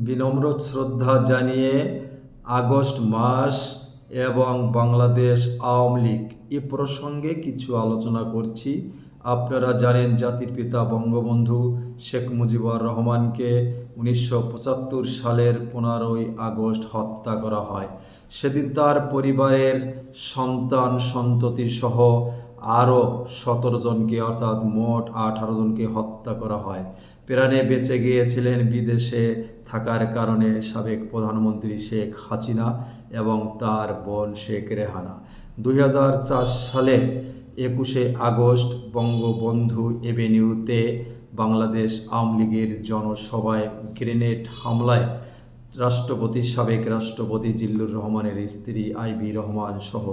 বিনম্র শ্রদ্ধা জানিয়ে আগস্ট মাস এবং বাংলাদেশ আওয়ামী লীগ এ প্রসঙ্গে কিছু আলোচনা করছি। আপনারা জানেন জাতির পিতা বঙ্গবন্ধু শেখ মুজিবুর রহমানকে 1975 সালের 15ই আগস্ট হত্যা করা হয়। সেদিন তার পরিবারের সন্তান সন্ততি সহ আরও 17 জনকে অর্থাৎ মোট 18 জনকে হত্যা করা হয়। প্রাণে বেঁচে গিয়েছিলেন বিদেশে থাকার কারণে সাবেক প্রধানমন্ত্রী শেখ হাসিনা এবং তার বোন শেখ রেহানা। 2004 সালের 21শে আগস্ট বঙ্গবন্ধু এভিনিউতে বাংলাদেশ আওয়ামী লীগের জনসভায় গ্রেনেড হামলায় সাবেক রাষ্ট্রপতি জিল্লুর রহমানের স্ত্রী আইভি রহমান সহ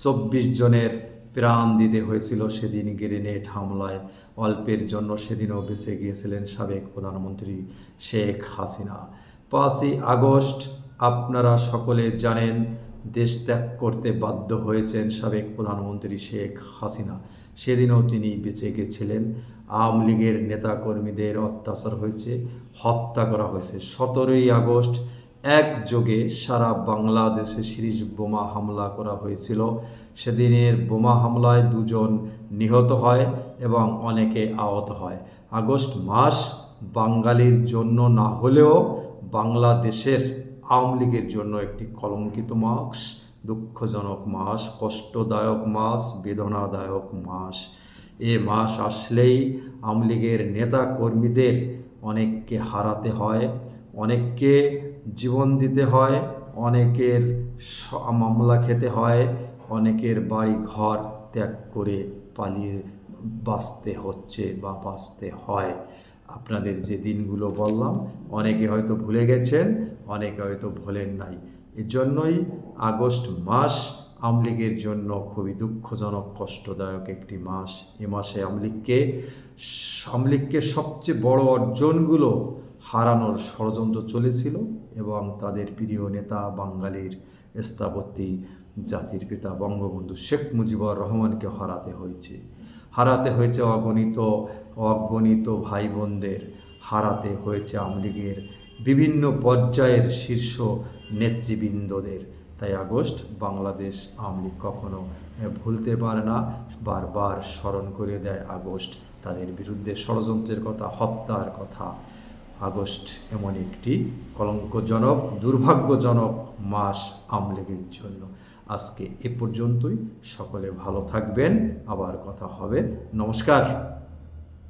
24 জনের প্রাণ দিতে হয়েছিল। সেদিন গ্রেনেড হামলায় অল্পের জন্য সেদিনও বেঁচে গিয়েছিলেন সাবেক প্রধানমন্ত্রী শেখ হাসিনা। 5ই আগস্ট আপনারা সকলে জানেন দেশ ত্যাগ করতে বাধ্য হয়েছেন সাবেক প্রধানমন্ত্রী শেখ হাসিনা। সেদিনও তিনি বেঁচে গেছিলেন। আওয়ামী লীগের নেতাকর্মীদের অত্যাচার হয়েছে, হত্যা করা হয়েছে। 17ই আগস্ট একযোগে সারা বাংলাদেশে সিরিজ বোমা হামলা করা হয়েছিল। সেদিনের বোমা হামলায় 2 জন নিহত হয় এবং অনেকে আহত হয়। আগস্ট মাস বাঙালির জন্য না হলেও বাংলাদেশের আওয়ামী লীগের জন্য একটি কলঙ্কিত মাস, দুঃখজনক মাস, কষ্টদায়ক মাস, বেদনাদায়ক মাস। এ মাস আসলেই আওয়ামী লীগের নেতা কর্মীদের অনেককে হারাতে হয়, অনেককে জীবন দিতে হয়, অনেকের মামলা খেতে হয়, অনেকের বাড়ি ঘর ত্যাগ করে পালিয়ে বাঁচতে হচ্ছে বা বাঁচতে হয়। আপনাদের যে দিনগুলো বললাম অনেকে হয়তো ভুলে গেছেন, অনেকে হয়তো ভোলেন নাই। এজন্যই আগস্ট মাস আওয়ামী লীগের জন্য খুবই দুঃখজনক, কষ্টদায়ক একটি মাস। এ মাসে আওয়ামী লীগকে সবচেয়ে বড় অর্জনগুলো হারানোর ষড়যন্ত্র চলেছিল এবং তাদের প্রিয় নেতা বাঙালির স্থপতি জাতির পিতা বঙ্গবন্ধু শেখ মুজিবুর রহমানকে হারাতে হয়েছে অগণিত ভাই বোনদের, হারাতে হয়েছে আওয়ামী লীগের বিভিন্ন পর্যায়ের শীর্ষ নেতৃবৃন্দদের। তাই আগস্ট বাংলাদেশ আওয়ামী লীগ কখনো ভুলতে পারে না, বারবার স্মরণ করে দেয় আগস্ট তাদের বিরুদ্ধে ষড়যন্ত্রের কথা, হত্যার কথা। আগস্ট এমন একটি কলঙ্কজনক, দুর্ভাগ্যজনক মাস আওয়ামী লীগের জন্য। আজকে এ পর্যন্তই। সকলে ভালো থাকবেন, আবার কথা হবে। নমস্কার।